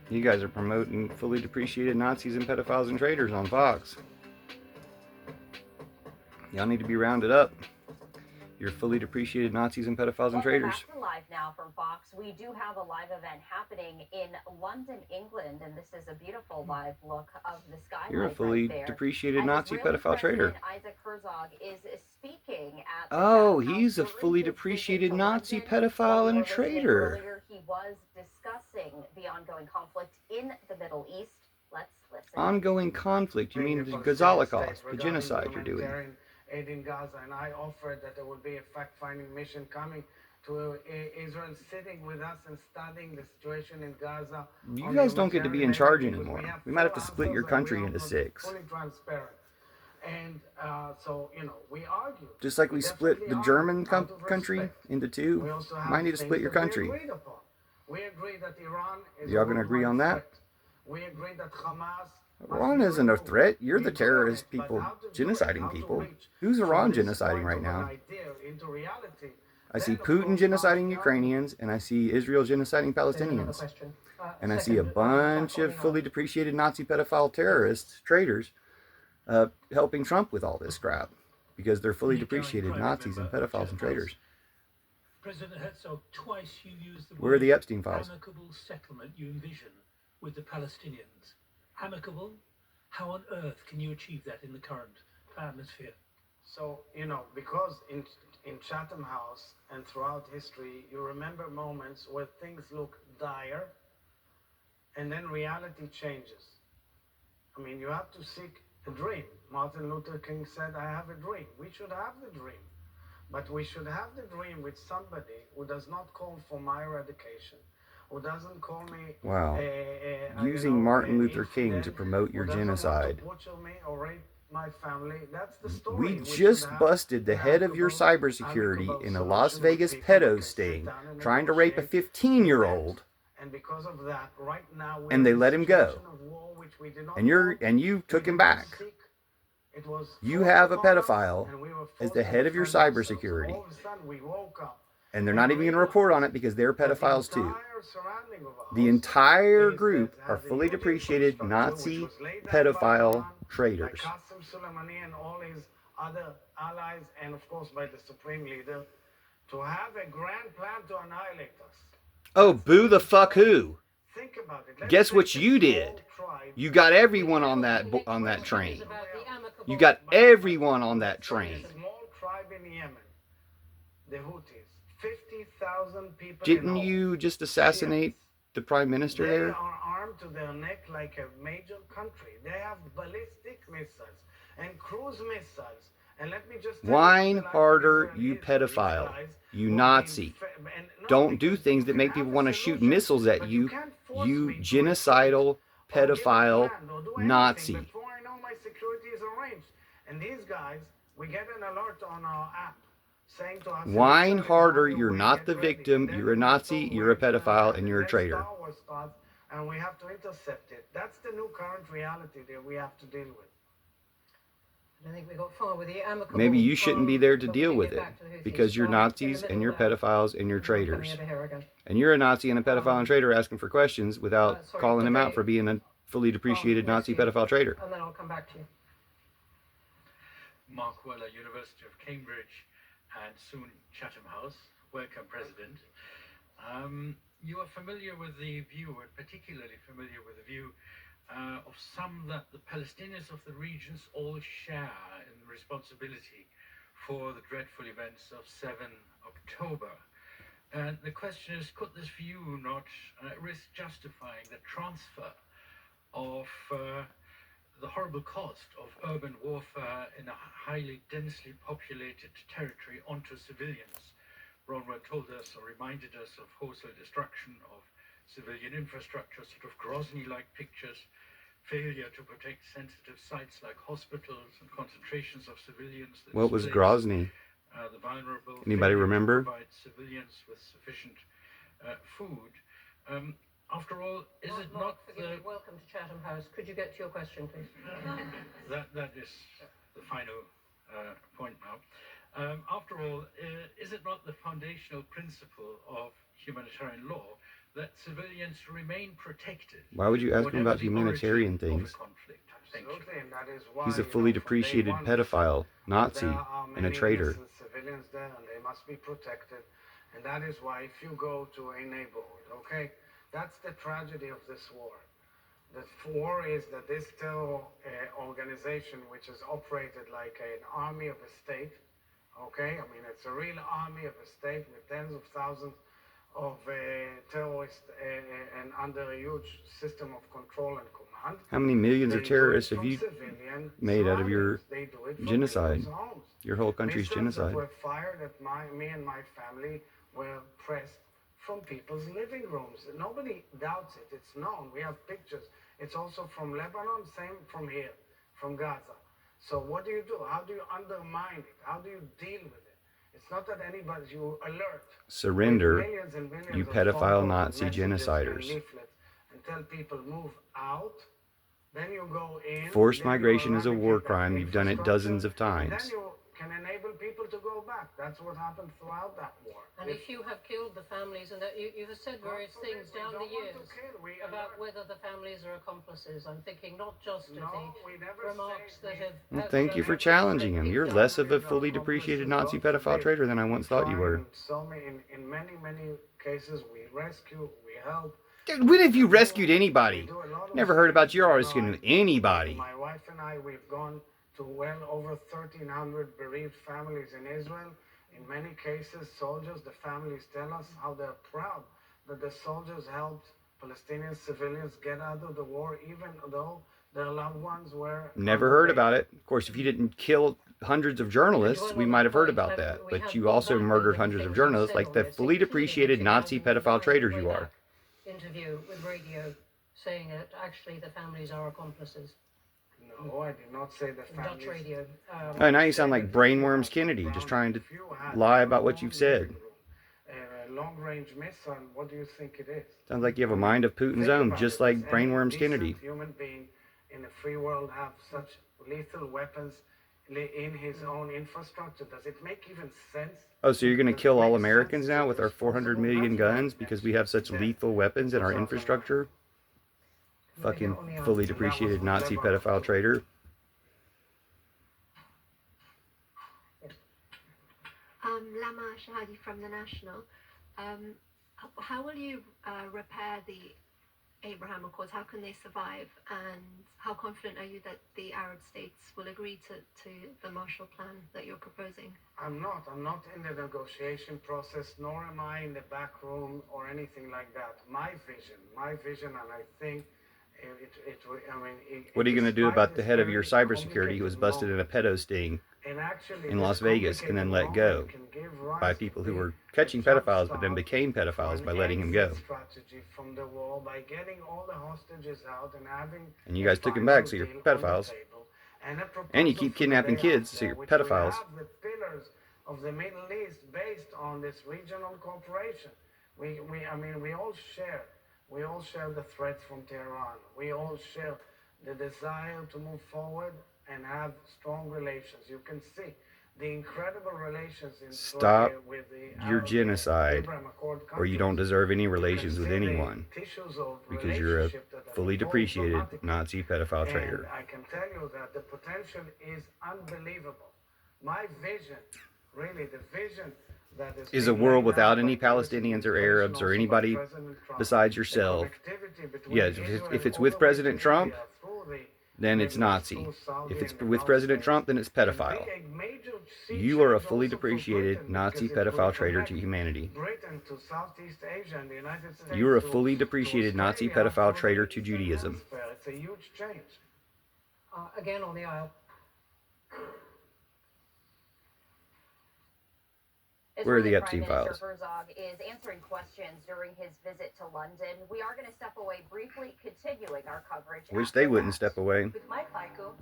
You guys are promoting fully depreciated Nazis and pedophiles and traitors on Fox. Y'all need to be rounded up. You're fully depreciated Nazis and pedophiles and traitors. Back to live now from Fox. We do have a live event happening in London, England, and this is a beautiful live look of the skyline. You're a fully depreciated Nazi pedophile traitor. Isaac Herzog is speaking at oh, he's a fully depreciated Nazi pedophile and traitor. Earlier, he was discussing the ongoing conflict in the Middle East. Let's listen. Ongoing conflict? You mean the Holocaust, the genocide you're doing? Aid in Gaza, and I offered that there would be a fact-finding mission coming to Israel, sitting with us and studying the situation in Gaza. You guys don't get to be in charge anymore. We might have to split your country into 6. Fully transparent. And so, you know, we argue. Just like we split the German country into 2, might need to split your country. We agree that Iran is y'all gonna agree on that? We agree that Hamas. Iran isn't a threat. You're the terrorist people genociding people. Who's Iran genociding right now? I see Putin genociding Ukrainians, and I see Israel genociding Palestinians. And I see a bunch of fully depreciated Nazi pedophile terrorists, traitors, helping Trump with all this crap. Because they're fully depreciated Nazis and pedophiles and traitors. President Herzog, twice you used the word Where are the Epstein files? Amicable settlement you envision with the Palestinians. Amicable? How on earth can you achieve that in the current atmosphere? So, you know, because in Chatham House and throughout history, you remember moments where things look dire and then reality changes. I mean, you have to seek a dream. Martin Luther King said, I have a dream. We should have the dream. But we should have the dream with somebody who does not call for my eradication, who doesn't call me... Wow. Using Martin Luther King to promote your genocide. My family. That's the story. We just busted the head of your cybersecurity in a Las Vegas pedo sting, trying to rape a 15-year-old. And because of that, right now, and they let him go. And you took him back. You have a pedophile as the head of your cybersecurity. And they're not even going to report on it because they're pedophiles too. The entire group are fully depreciated Nazi pedophile traitors. And all his other allies, and of course by the Supreme Leader, to have a grand plan to annihilate us. Oh, boo the fuck who? Think about it. Guess what you did? You got everyone on that train. You got everyone on that train. A small tribe in Yemen, the Houthis, 50,000 people. Didn't you just assassinate the prime minister there? They are armed to their neck like a major country. They have ballistic missiles and cruise missiles. And let me just whine harder, you pedophile, you Nazi. Don't do things that make people want to shoot missiles at you, you genocidal pedophile Nazi. Before I know my security is arranged. And these guys, we get an alert on our app saying to us, whine harder, you're not the victim, you're a Nazi, you're a pedophile, and you're a traitor. And we have to intercept it. That's the new current reality that we have to deal with. I think we got far with the amicable. Maybe you shouldn't be there to deal with it because you're Nazis and you're pedophiles and you're traitors. And you're a Nazi and a pedophile and traitor asking for questions without calling him out for being a fully depreciated Nazi pedophile traitor. And then I'll come back to you. Mark Weller, University of Cambridge, and soon Chatham House. Welcome, President. You are familiar with the view, and particularly familiar with the view of some that the Palestinians of the regions all share in the responsibility for the dreadful events of 7 October. And the question is, could this view not risk justifying the transfer of the horrible cost of urban warfare in a highly densely populated territory onto civilians? Bronwyn told us or reminded us of wholesale destruction of civilian infrastructure, sort of Grozny-like pictures, failure to protect sensitive sites like hospitals and concentrations of civilians. What was Grozny? The vulnerable. Anybody remember? Provide civilians with sufficient food. After all, is it not the... Welcome to Chatham House. Could you get to your question, please? that is the final point now. After all, is it not the foundational principle of humanitarian law that civilians remain protected. Why would you ask him whatever about the humanitarian origin of a things? conflict? Thank you. Absolutely, and that is why He's a you fully know, from day depreciated one, pedophile, Nazi, there are and a many traitor. innocent civilians there, and they must be protected. And that is why, if you go to a neighborhood, okay, that's the tragedy of this war. The war is that this terror organization, which is operated like an army of a state, okay, I mean, it's a real army of a state with tens of thousands of terrorists and under a huge system of control and command. How many millions They of do terrorists it have from you civilian made out of your surroundings. They do it from genocide? people's homes. Your whole country's Missiles that genocide. were fired at me and my family were pressed from people's living rooms. Nobody doubts it. It's known. We have pictures. It's also from Lebanon, same from here, from Gaza. So what do you do? How do you undermine it? How do you deal with it? It's not that anybody, you alert. Surrender, With millions and millions you of pedophile phone calls Nazi and messages genociders. and leaflets, and tell people move out. Then you go in. Forced then you migration is a war eradicate that crime. You've done it dozens of infrastructure, and times. then you can enable people to go back. That's what happened throughout that war. And if you have killed the families, and that you have said various things down the years about whether the families are accomplices, I'm thinking not just of the remarks that have... Well, thank you for challenging him. You're less of a fully depreciated Nazi pedophile traitor than I once thought you were. In many cases, we rescue, we help. Dude, when have you rescued anybody? Never heard about you rescuing anybody. My wife and I, we've gone to well over 1,300 bereaved families in Israel. In many cases, soldiers, the families tell us how they're proud that the soldiers helped Palestinian civilians get out of the war, even though their loved ones were... Never heard about it. Of course, if you didn't kill hundreds of journalists, we might have heard about that. But you also murdered hundreds of journalists, like the fully depreciated Nazi pedophile traitors you are. Interview with radio saying that actually the families are accomplices. No, I did not say the families. Dutch radio. Oh, now you sound like Brainworms Kennedy, just trying to lie about what you've said. Long-range missile, what do you think it is? Sounds like you have a mind of Putin's own, just like Brainworms Kennedy. Human being in a free world have such lethal weapons in his own infrastructure? Does it make even sense? Oh, so you're going to kill all Americans now with our 400 million guns because we have such lethal weapons in our infrastructure? Fucking fully depreciated Nazi pedophile traitor. Lama Shahadi from the National. How will you repair the Abraham Accords? How can they survive? And how confident are you that the Arab states will agree to the Marshall Plan that you're proposing? I'm not in the negotiation process, nor am I in the back room or anything like that. My vision, and I think what are you going to do about the head of your cybersecurity who was busted in a pedo sting in Las Vegas and then let go by people who were catching pedophiles but then became pedophiles by letting him go? From the wall, by getting all the hostages out and having... And you guys took him back, so you're pedophiles. And you keep kidnapping kids, so you're pedophiles. We have the pillars of the Middle East based on this regional cooperation. We all share. We all share the threats from Tehran. We all share the desire to move forward and have strong relations. You can see the incredible relations in Stop with the your genocide, or you don't deserve any relations with anyone, because you're a fully depreciated Nazi pedophile traitor. I can tell you that the potential is unbelievable. My vision, really, the vision that is a world without any Palestinians or Arabs or anybody besides yourself. Yes, if it's with President Trump, then it's Nazi. If it's with President Trump, then it's pedophile. You are a fully depreciated Nazi pedophile traitor to humanity. You are a fully depreciated Nazi pedophile traitor to Judaism. It's a huge change. Again on the aisle. Where are the Israeli Epstein Prime Minister files? Herzog is answering questions during his visit to London. We are going to step away briefly, continuing our coverage. Wish they wouldn't step away. With Mike Michael.